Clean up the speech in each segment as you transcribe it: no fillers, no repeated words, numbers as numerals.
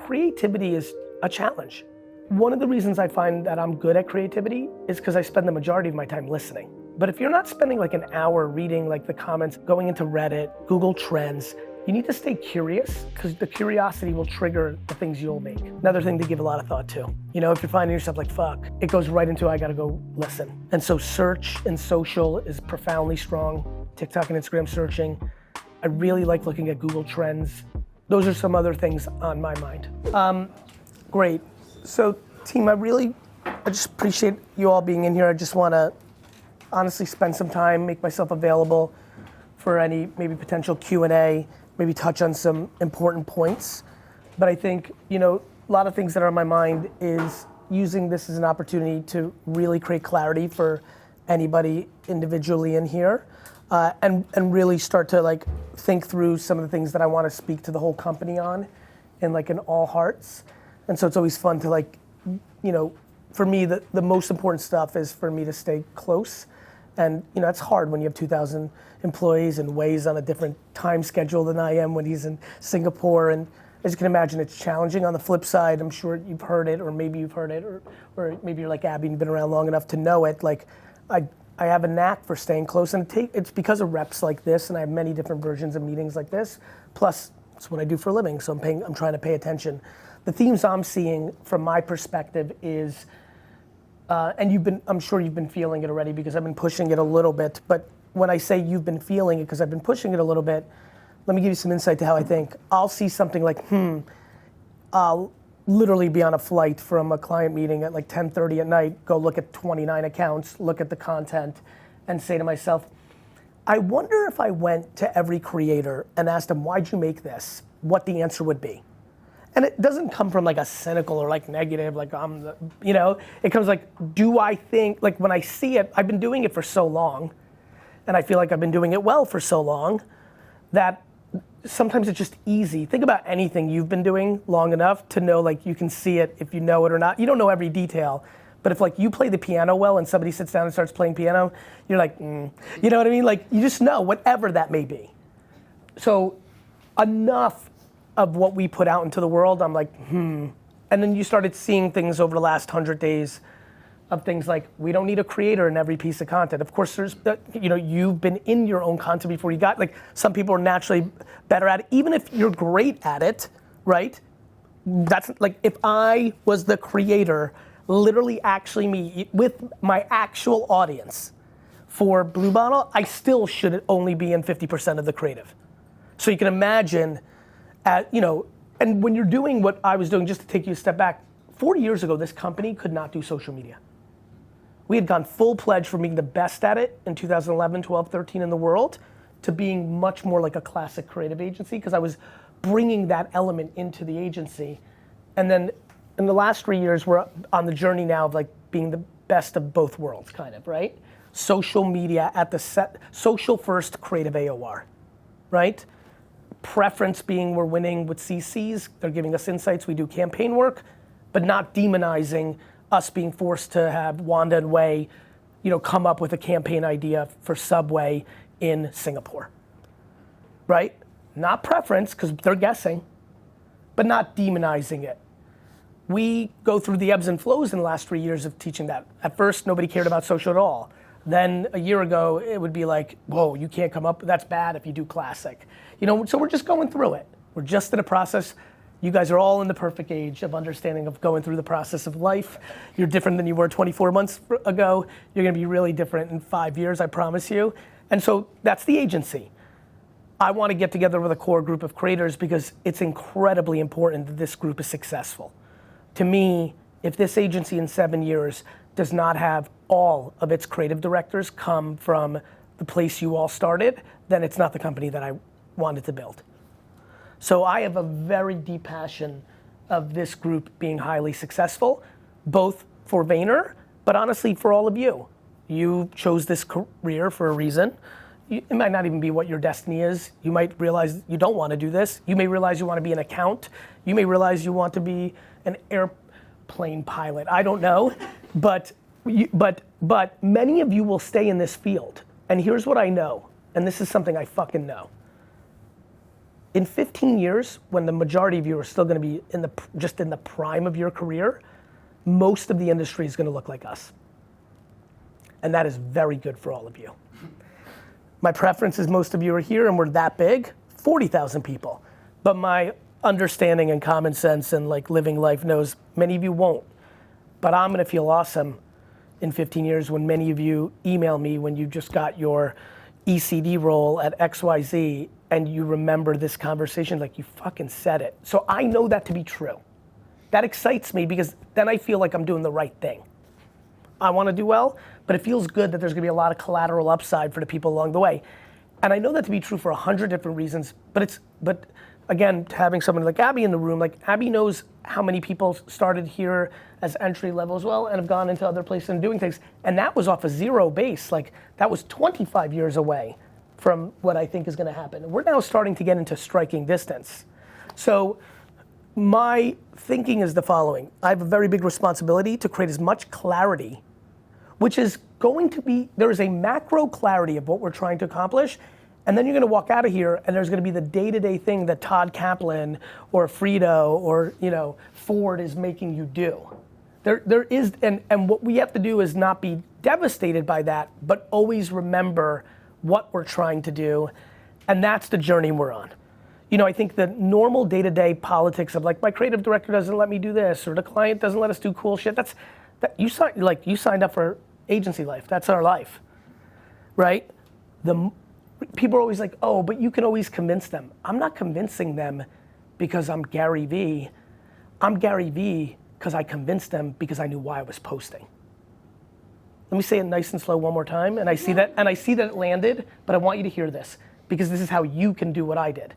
creativity is a challenge. One of the reasons I find that I'm good at creativity is because I spend the majority of my time listening. But if you're not spending like an hour reading like the comments, going into Reddit, Google Trends, you need to stay curious because the curiosity will trigger the things you'll make. Another thing to give a lot of thought to. You know, if you're finding yourself like, fuck, it goes right into I gotta go listen. And so search and social is profoundly strong. TikTok and Instagram searching. I really like looking at Google Trends. Those are some other things on my mind. Great. So team, I just appreciate you all being in here. I just wanna honestly spend some time, make myself available for any maybe potential Q&A, maybe touch on some important points. But I think, you know, a lot of things that are on my mind is using this as an opportunity to really create clarity for anybody individually in here, and really start to like think through some of the things that I want to speak to the whole company on in like in all hearts. And so it's always fun to like, you know, for me, the most important stuff is for me to stay close. And you know, it's hard when you have 2,000 employees and Way's on a different time schedule than I am when he's in Singapore. And as you can imagine, it's challenging. On the flip side, I'm sure you've heard it, or maybe you've heard it, or maybe you're like Abby and you've been around long enough to know it. Like, I have a knack for staying close, and it's because of reps like this, and I have many different versions of meetings like this. Plus, it's what I do for a living, so I'm trying to pay attention. The themes I'm seeing from my perspective is, and I'm sure you've been feeling it already because I've been pushing it a little bit, but when I say you've been feeling it because I've been pushing it a little bit, let me give you some insight to how I think. I'll see something like, I'll literally be on a flight from a client meeting at like 10:30 at night, go look at 29 accounts, look at the content, and say to myself, I wonder if I went to every creator and asked them, why'd you make this? What the answer would be. And it doesn't come from like a cynical or like negative, like you know, it comes like, do I think, like when I see it, I've been doing it for so long, and I feel like I've been doing it well for so long, that sometimes it's just easy. Think about anything you've been doing long enough to know like you can see it if you know it or not. You don't know every detail, but if like you play the piano well and somebody sits down and starts playing piano, you're like, You know what I mean? Like you just know, whatever that may be. So enough of what we put out into the world, I'm like, And then you started seeing things over the last 100 days of things like, we don't need a creator in every piece of content. Of course, there's, you know, you've been in your own content before you got, like, some people are naturally better at it. Even if you're great at it, right? That's like, if I was the creator, literally actually me, with my actual audience for Blue Bottle, I still should only be in 50% of the creative. So you can imagine, you know, and when you're doing what I was doing, just to take you a step back, 40 years ago, this company could not do social media. We had gone full pledge from being the best at it in 2011, 12, 13 in the world to being much more like a classic creative agency because I was bringing that element into the agency. And then in the last 3 years, we're on the journey now of like being the best of both worlds, kind of, right? Social media at the set, social first creative AOR, right? Preference being we're winning with CCs, they're giving us insights, we do campaign work, but not demonizing us being forced to have Wanda and Way, you know, come up with a campaign idea for Subway in Singapore, right? Not preference, because they're guessing, but not demonizing it. We go through the ebbs and flows in the last 3 years of teaching that. At first, nobody cared about social at all. Then a year ago, it would be like, whoa, you can't come up, that's bad if you do classic. You know, so we're just going through it. We're just in a process. You guys are all in the perfect age of understanding of going through the process of life. You're different than you were 24 months ago. You're gonna be really different in 5 years, I promise you. And so that's the agency. I wanna get together with a core group of creators because it's incredibly important that this group is successful. To me, if this agency in 7 years does not have all of its creative directors come from the place you all started, then it's not the company that I wanted to build. So I have a very deep passion of this group being highly successful, both for Vayner, but honestly for all of you. You chose this career for a reason. It might not even be what your destiny is. You might realize you don't want to do this. You may realize you want to be an account. You may realize you want to be an airplane pilot. I don't know, but many of you will stay in this field. And here's what I know, and this is something I fucking know. In 15 years, when the majority of you are still gonna be just in the prime of your career, most of the industry is gonna look like us. And that is very good for all of you. My preference is most of you are here and we're that big, 40,000 people. But my understanding and common sense and like living life knows many of you won't. But I'm gonna feel awesome in 15 years when many of you email me when you just got your ECD role at XYZ and you remember this conversation like you fucking said it. So I know that to be true. That excites me because then I feel like I'm doing the right thing. I wanna do well, but it feels good that there's gonna be a lot of collateral upside for the people along the way. And I know that to be true for 100 different reasons, but again, having someone like Abby in the room, like Abby knows how many people started here as entry level as well and have gone into other places and doing things. And that was off a zero base. Like that was 25 years away from what I think is gonna happen. We're now starting to get into striking distance. So my thinking is the following. I have a very big responsibility to create as much clarity, which is going to be, there is a macro clarity of what we're trying to accomplish. And then you're gonna walk out of here and there's gonna be the day-to-day thing that Todd Kaplan or Frito or Ford is making you do. There is, and what we have to do is not be devastated by that, but always remember what we're trying to do. And that's the journey we're on. I think the normal day-to-day politics of like, my creative director doesn't let me do this, or the client doesn't let us do cool shit. You signed up for agency life. That's our life, right? People are always like, oh, but you can always convince them. I'm not convincing them because I'm Gary Vee. I'm Gary Vee because I convinced them because I knew why I was posting. Let me say it nice and slow one more time, and I see that it landed, but I want you to hear this because this is how you can do what I did.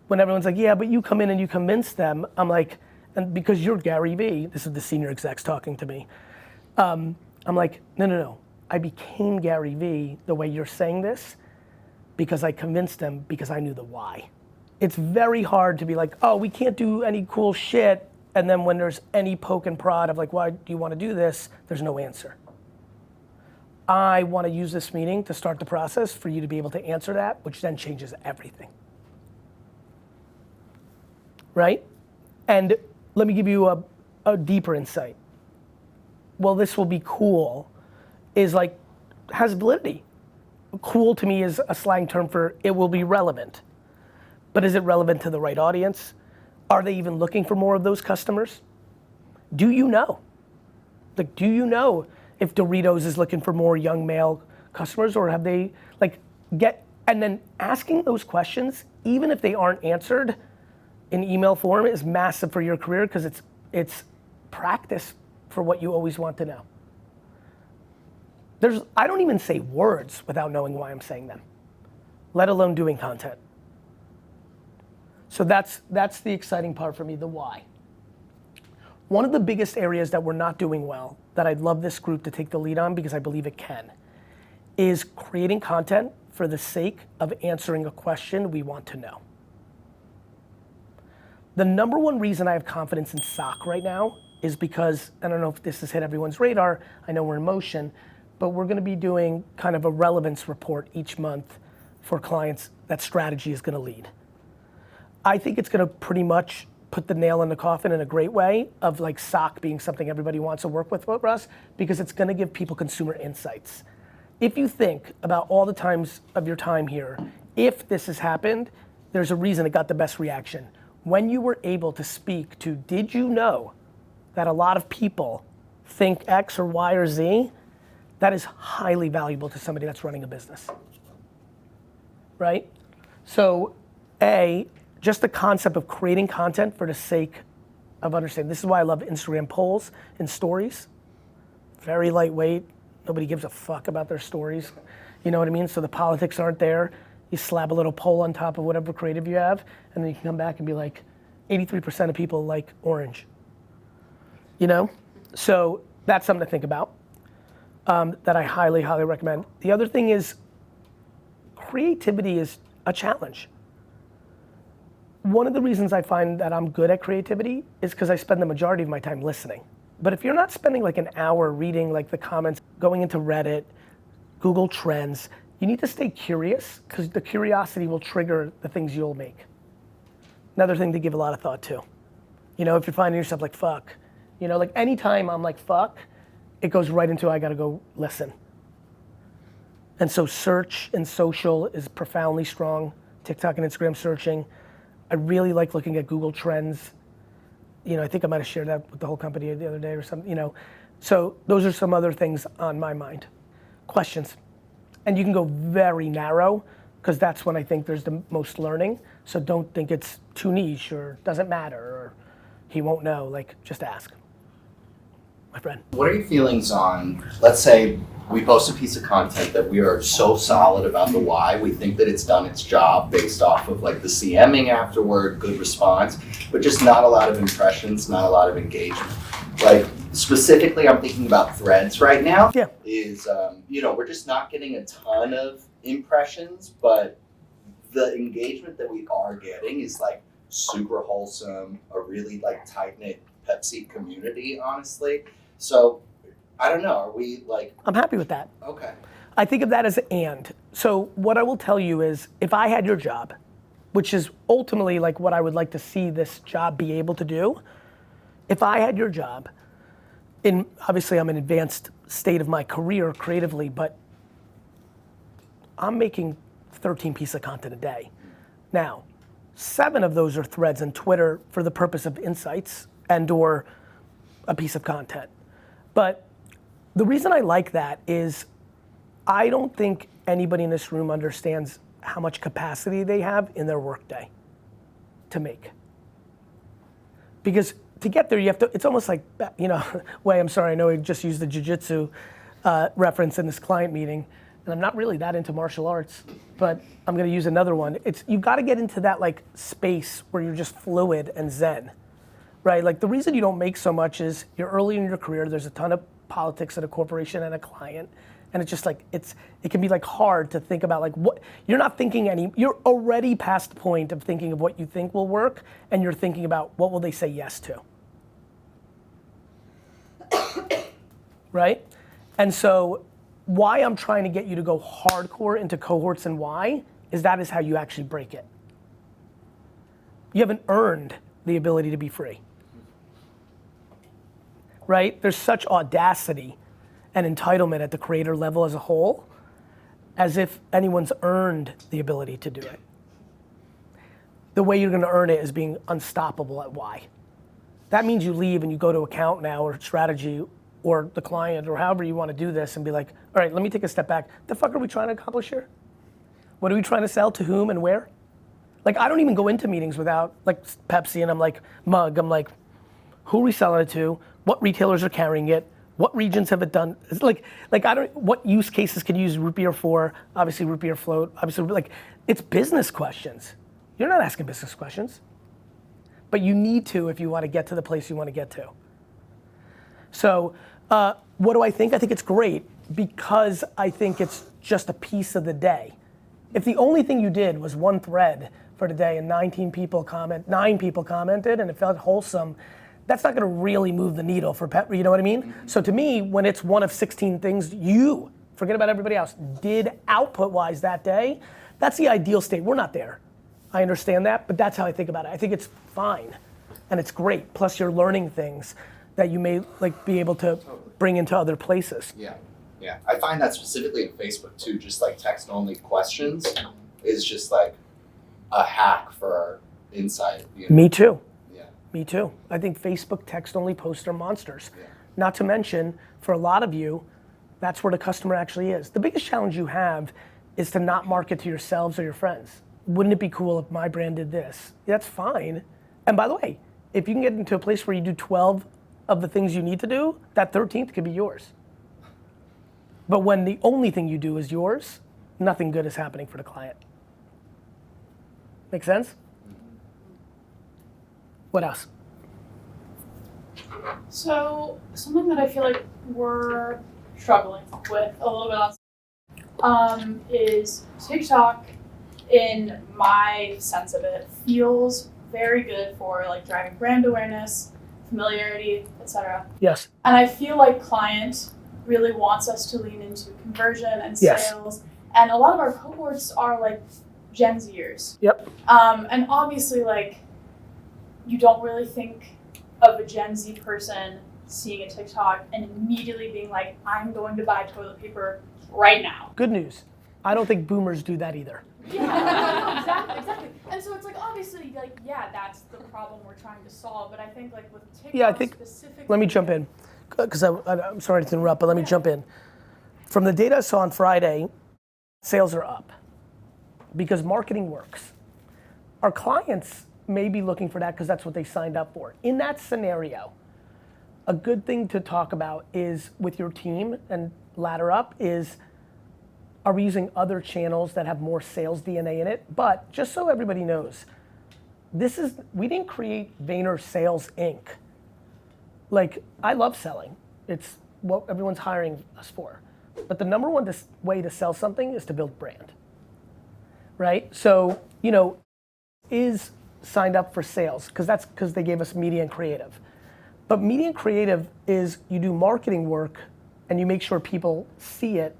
When everyone's like, yeah, but you come in and you convince them, I'm like, and because you're Gary Vee, this is the senior execs talking to me. I'm like, no. I became Gary Vee the way you're saying this because I convinced them because I knew the why. It's very hard to be like, oh, we can't do any cool shit. And then when there's any poke and prod of like, why do you want to do this? There's no answer. I want to use this meeting to start the process for you to be able to answer that, which then changes everything. Right? And let me give you a deeper insight. Well, this will be cool is like, has validity. Cool to me is a slang term for it will be relevant. But is it relevant to the right audience? Are they even looking for more of those customers? Do you know? Like, do you know if Doritos is looking for more young male customers, or have they and then asking those questions, even if they aren't answered in email form, is massive for your career because it's practice for what you always want to know. I don't even say words without knowing why I'm saying them, let alone doing content. So that's the exciting part for me, the why. One of the biggest areas that we're not doing well, that I'd love this group to take the lead on because I believe it can, is creating content for the sake of answering a question we want to know. The number one reason I have confidence in SOC right now is because, I don't know if this has hit everyone's radar, I know we're in motion, but we're gonna be doing kind of a relevance report each month for clients that strategy is gonna lead. I think it's gonna pretty much put the nail in the coffin in a great way of like SOC being something everybody wants to work with us because it's gonna give people consumer insights. If you think about all the times of your time here, if this has happened, there's a reason it got the best reaction. When you were able to speak to, did you know that a lot of people think X or Y or Z? That is highly valuable to somebody that's running a business, right? So just the concept of creating content for the sake of understanding. This is why I love Instagram polls and stories. Very lightweight, nobody gives a fuck about their stories. You know what I mean? So the politics aren't there. You slap a little poll on top of whatever creative you have, and then you can come back and be like, 83% of people like orange. So that's something to think about. That I highly, highly recommend. The other thing is creativity is a challenge. One of the reasons I find that I'm good at creativity is because I spend the majority of my time listening. But if you're not spending like an hour reading like the comments, going into Reddit, Google Trends, you need to stay curious because the curiosity will trigger the things you'll make. Another thing to give a lot of thought to. You know, if you're finding yourself like, fuck, you know, like anytime I'm like, fuck, it goes right into, I gotta go listen. And so search and social is profoundly strong. TikTok and Instagram searching. I really like looking at Google Trends. You know, I think I might have shared that with the whole company the other day or something, you know. So those are some other things on my mind. Questions. And you can go very narrow because that's when I think there's the most learning. So don't think it's too niche or doesn't matter or he won't know, like just ask. My friend. What are your feelings on, let's say we post a piece of content that we are so solid about the why, we think that it's done its job based off of like the CMing afterward, good response, but just not a lot of impressions, not a lot of engagement. Like specifically, I'm thinking about Threads right now. Yeah. Is, you know, we're just not getting a ton of impressions, but the engagement that we are getting is like super wholesome, a really like tight-knit Pepsi community, honestly. So I don't know, are we like... I'm happy with that. Okay. I think of that as and. So what I will tell you is if I had your job, which is ultimately like what I would like to see this job be able to do, if I had your job, obviously I'm in an advanced state of my career creatively, but I'm making 13 pieces of content a day. Now, 7 of those are threads and Twitter for the purpose of insights and or a piece of content. But the reason I like that is I don't think anybody in this room understands how much capacity they have in their workday to make. Because to get there, you have to, it's almost like, you know, I'm sorry, I know I just used the jiu-jitsu reference in this client meeting, and I'm not really that into martial arts, but I'm gonna use another one. You gotta get into that like space where you're just fluid and zen, right? Like the reason you don't make so much is you're early in your career, there's a ton of politics at a corporation and a client, and it's just like, it can be like hard to think about like what, you're not thinking you're already past the point of thinking of what you think will work, and you're thinking about what will they say yes to. Right? And so why I'm trying to get you to go hardcore into cohorts and why is that is how you actually break it. You haven't earned the ability to be free. Right? There's such audacity and entitlement at the creator level as a whole, as if anyone's earned the ability to do it. The way you're gonna earn it is being unstoppable at why. That means you leave and you go to account now or strategy or the client or however you want to do this and be like, all right, let me take a step back. The fuck are we trying to accomplish here? What are we trying to sell to whom and where? Like I don't even go into meetings without like Pepsi and I'm like mug, I'm like, who are we selling it to? What retailers are carrying it? What regions have it done? It's like what use cases can you use root beer for? Obviously root beer float, obviously like, it's business questions. You're not asking business questions. But you need to if you want to get to the place you want to get to. So what do I think? I think it's great because I think it's just a piece of the day. If the only thing you did was one thread for today and 9 people commented and it felt wholesome, that's not gonna really move the needle for you know what I mean? Mm-hmm. So to me, when it's one of 16 things you, forget about everybody else, did output-wise that day, that's the ideal state. We're not there. I understand that, but that's how I think about it. I think it's fine and it's great. Plus you're learning things that you may like be able to bring into other places. Yeah. I find that specifically in Facebook too, just like text only questions is just like a hack for insight. You know? Me too. Yeah. Me too. I think Facebook text only posts are monsters. Yeah. Not to mention, for a lot of you, that's where the customer actually is. The biggest challenge you have is to not market to yourselves or your friends. Wouldn't it be cool if my brand did this? That's fine. And by the way, if you can get into a place where you do 12 of the things you need to do, that 13th could be yours. But when the only thing you do is yours, nothing good is happening for the client. Make sense? What else? So, something that I feel like we're struggling with a little bit on is TikTok, in my sense of it, feels very good for like driving brand awareness, familiarity, etc. Yes. And I feel like client really wants us to lean into conversion and sales, And a lot of our cohorts are like Gen Zers. Yep. And obviously, like, you don't really think of a Gen Z person seeing a TikTok and immediately being like, I'm going to buy toilet paper right now. Good news. I don't think boomers do that either. Yeah, exactly. And so it's like, obviously, like, yeah, that's the problem we're trying to solve. But I think, like, with TikTok specifically. Let me jump in, because I'm sorry to interrupt, but let me jump in. From the data I saw on Friday, sales are up because marketing works. Our clients may be looking for that because that's what they signed up for. In that scenario, a good thing to talk about is with your team and ladder up is, are we using other channels that have more sales DNA in it? But just so everybody knows, we didn't create Vayner Sales Inc. Like, I love selling. It's what everyone's hiring us for. But the number one way to sell something is to build brand, right? So, is signed up for sales, because they gave us media and creative. But media and creative is you do marketing work and you make sure people see it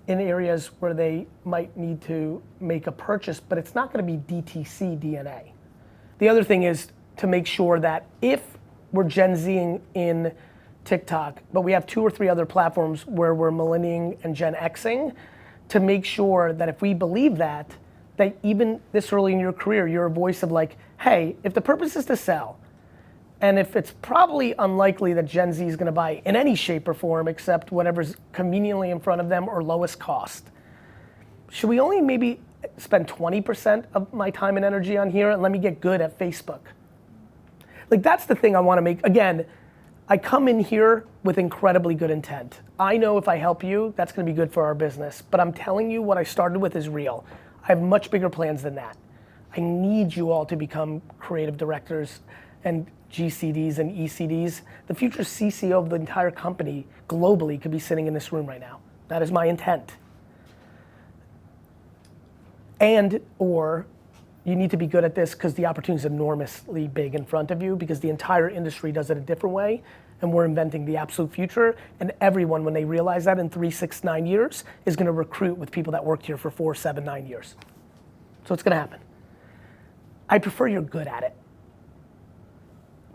in areas where they might need to make a purchase, but it's not gonna be DTC DNA. The other thing is to make sure that if we're Gen Zing in TikTok, but we have 2 or 3 other platforms where we're millennialing and Gen Xing, to make sure that if we believe that even this early in your career, you're a voice of like, hey, if the purpose is to sell, and if it's probably unlikely that Gen Z is gonna buy in any shape or form except whatever's conveniently in front of them or lowest cost, should we only maybe spend 20% of my time and energy on here and let me get good at Facebook? Like, that's the thing I wanna make. Again, I come in here with incredibly good intent. I know if I help you, that's gonna be good for our business, but I'm telling you what I started with is real. I have much bigger plans than that. I need you all to become creative directors and GCDs and ECDs. The future CCO of the entire company globally could be sitting in this room right now. That is my intent. Or you need to be good at this because the opportunity is enormously big in front of you, because the entire industry does it a different way, and we're inventing the absolute future, and everyone, when they realize that in 3, 6, 9 years, is gonna recruit with people that worked here for 4, 7, 9 years. So it's gonna happen. I prefer you're good at it,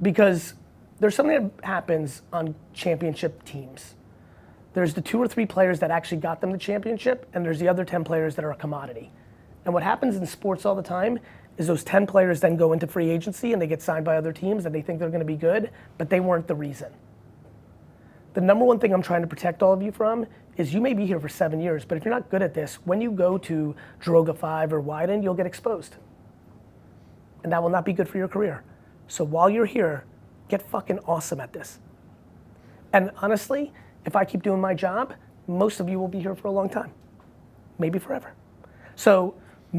because there's something that happens on championship teams. There's the 2 or 3 players that actually got them the championship, and there's the other 10 players that are a commodity. And what happens in sports all the time is those 10 players then go into free agency and they get signed by other teams and they think they're gonna be good, but they weren't the reason. The number one thing I'm trying to protect all of you from is you may be here for 7 years, but if you're not good at this, when you go to Droga 5 or Widen, you'll get exposed. And that will not be good for your career. So while you're here, get fucking awesome at this. And honestly, if I keep doing my job, most of you will be here for a long time, maybe forever. So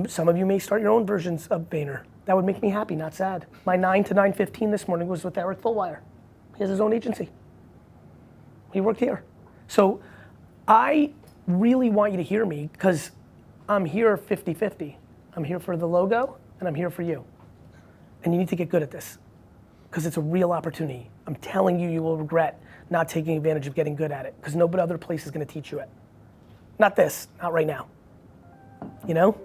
some of you may start your own versions of Vayner. That would make me happy, not sad. My 9 to 9:15 this morning was with Eric Fullwire. He has his own agency. He worked here. So I really want you to hear me, because I'm here 50-50. I'm here for the logo and I'm here for you. And you need to get good at this, because it's a real opportunity. I'm telling you, you will regret not taking advantage of getting good at it, because no other place is gonna teach you it. Not this, not right now. You know?